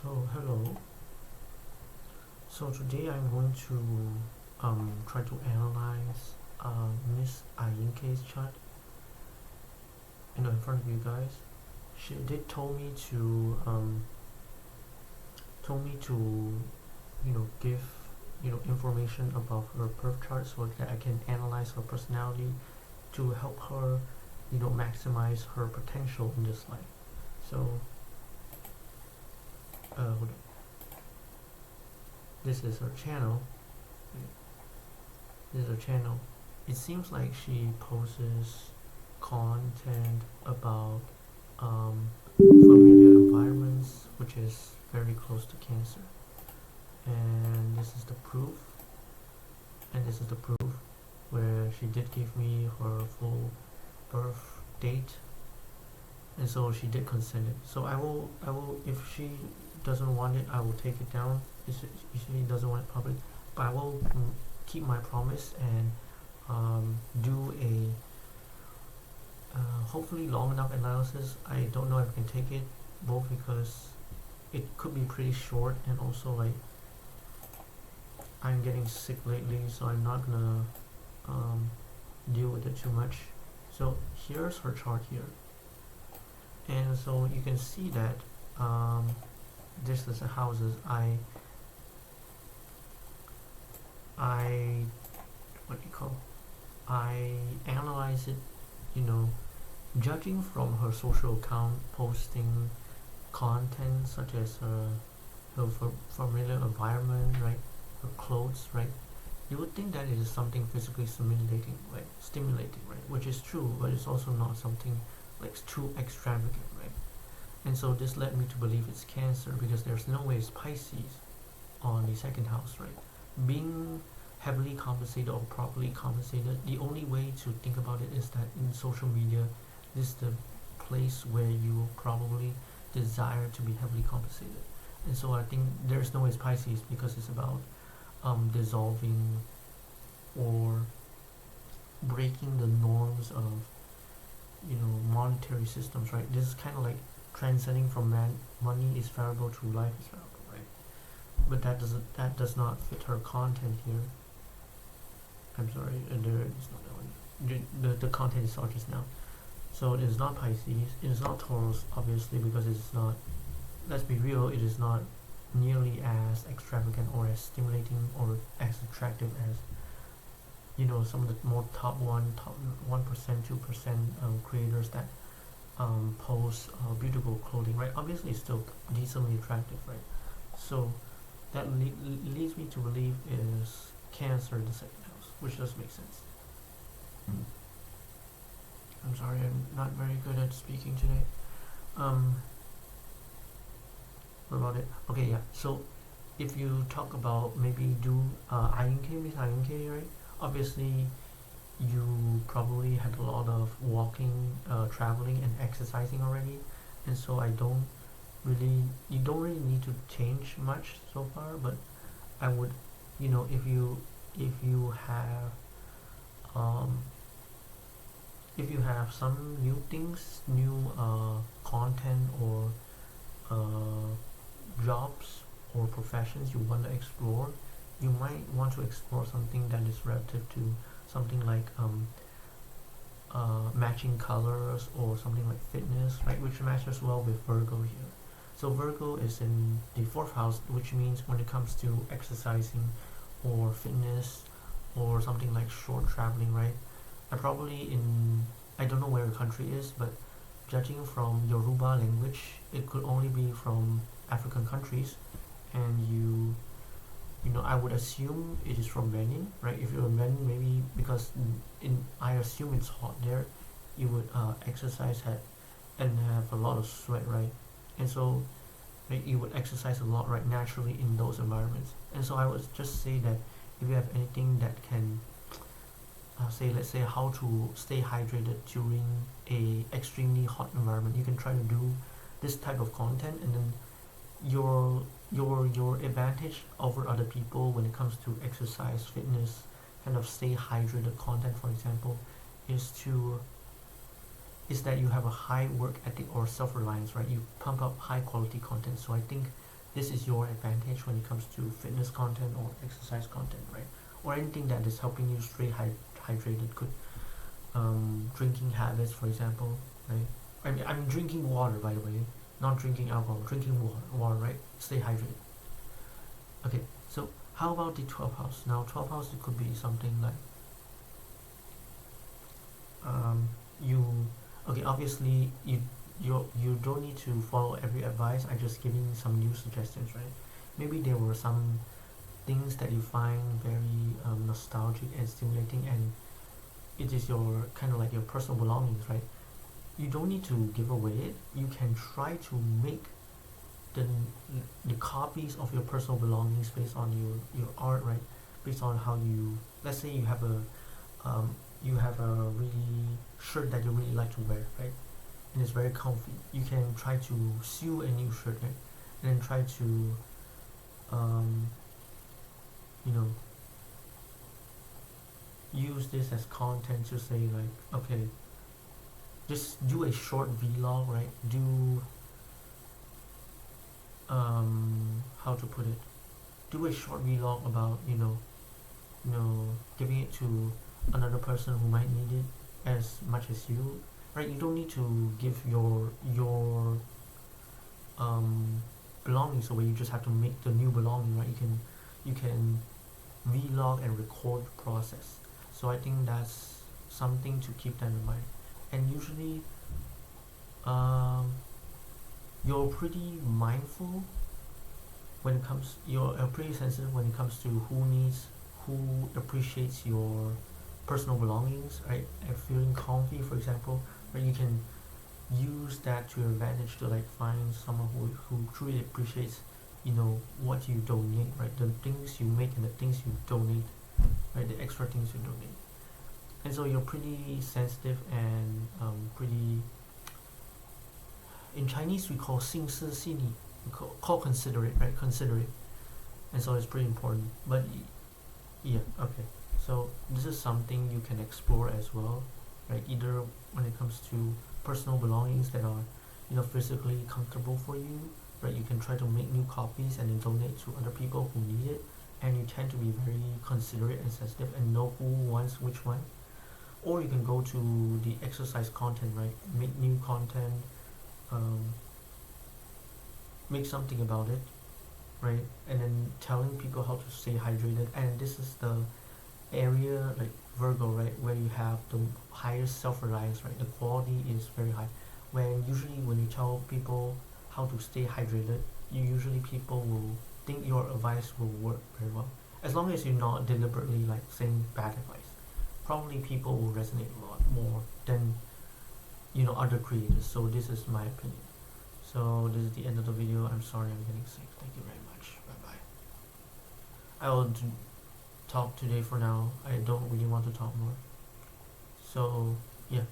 So hello. So today I'm going to try to analyze Miss Ayinke's chart, in front of you guys. She did told me to give information about her birth chart so that I can analyze her personality to help her maximize her potential in this life. So hold on. This is her channel. This is her channel. It seems like she posts content about familiar environments, which is very close to Cancer. And this is the proof. And this is the proof where she did give me her full birth date, and so she did consent it. So I will if she doesn't want it, I will take it down. If she doesn't want it public, but I will keep my promise and do a hopefully long enough analysis. I don't know if I can take it, both because it could be pretty short, and also like I'm getting sick lately, so I'm not gonna deal with it too much. So here's her chart here, and so you can see that this is the houses. I what do you call? I analyze it, judging from her social account posting content such as her familiar environment, right? Her clothes, right? You would think that it is something physically stimulating, right? Which is true, but it's also not something like too extravagant, right? And so this led me to believe it's Cancer, because there's no way it's Pisces on the second house, right? Being heavily compensated or properly compensated, the only way to think about it is that in social media, this is the place where you probably desire to be heavily compensated. And so I think there's no way it's Pisces, because it's about dissolving or breaking the norms of monetary systems, right? This is kind of like transcending from money is variable to life is variable, right? But that does not fit her content here. I'm sorry, there is not that one. The content is saw just now. So it is not Pisces, it is not Taurus, obviously, because it is not, let's be real, it is not nearly as extravagant or as stimulating or as attractive as some of the more top 1%, 2% creators that post beautiful clothing, right? Obviously it's still decently attractive, right? So that leads me to believe is Cancer in the second house, which does make sense. I'm sorry, I'm not very good at speaking today. What about it? Okay, yeah. So if you talk about maybe do Ayinke, Miss Ayinke, right? Obviously, you probably had a lot of walking, traveling, and exercising already, and so you don't really need to change much so far. But I would, if you have some new things, new content or jobs or professions you want to explore, you might want to explore something that is relative to something like matching colors or something like fitness, right? Which matches well with Virgo here. So Virgo is in the 4th house, which means when it comes to exercising or fitness or something like short traveling, right? I don't know where your country is, but judging from Yoruba language, it could only be from African countries, and I would assume it is from Benin, right? If you're a Benin, maybe because I assume it's hot there, you would exercise and have a lot of sweat, right? And so you would exercise a lot, right, naturally in those environments. And so I would just say that if you have anything that can let's say how to stay hydrated during a extremely hot environment, you can try to do this type of content, and then your advantage over other people when it comes to exercise, fitness, kind of stay hydrated content, for example, is that you have a high work ethic or self-reliance, right? You pump up high quality content. So I think this is your advantage when it comes to fitness content or exercise content, right? Or anything that is helping you stay hydrated. Could drinking habits, for example, right? I'm drinking water, by the way, not drinking alcohol. Drinking water, right? Stay hydrated. Okay, so how about the 12th house? Now, 12th house, it could be something like you. Okay, obviously you don't need to follow every advice. I just giving some new suggestions, right? Maybe there were some things that you find very nostalgic and stimulating, and it is your kind of like your personal belongings, right? You don't need to give away it. You can try to make the the copies of your personal belongings based on your art, right? Based on how you, let's say you have a really shirt that you really like to wear, right? And it's very comfy. You can try to sew a new shirt, right? And then try to um, you know use this as content to say like, okay, just do a short vlog, right? Do how to put it? Do a short vlog about giving it to another person who might need it as much as you, right? You don't need to give your belongings away. You just have to make the new belonging, right? You can vlog and record the process. So I think that's something to keep that in mind. And usually you're pretty mindful when it comes, you're pretty sensitive when it comes to who appreciates your personal belongings, right? And feeling comfy, for example, right? You can use that to your advantage to like find someone who truly appreciates what you donate, right? The things you make and the things you donate, right? The extra things you donate. And so you're pretty sensitive and pretty, in Chinese we call 心思细腻, we call considerate, right? Considerate. And so it's pretty important. But yeah, okay. So this is something you can explore as well, right? Either when it comes to personal belongings that are physically comfortable for you, right? You can try to make new copies and then donate to other people who need it, and you tend to be very considerate and sensitive and know who wants which one. Or you can go to the exercise content, right? Make new content, um, make something about it, right? And then telling people how to stay hydrated. And this is the area like Virgo, right, where you have the highest self-reliance, right? The quality is very high. When you tell people how to stay hydrated, usually people will think your advice will work very well, as long as you're not deliberately like saying bad advice. Probably people will resonate a lot more than other creators. So this is my opinion. So this is the end of the video. I'm sorry I'm getting sick. Thank you very much. Bye bye. I will talk today for now. I don't really want to talk more. So yeah.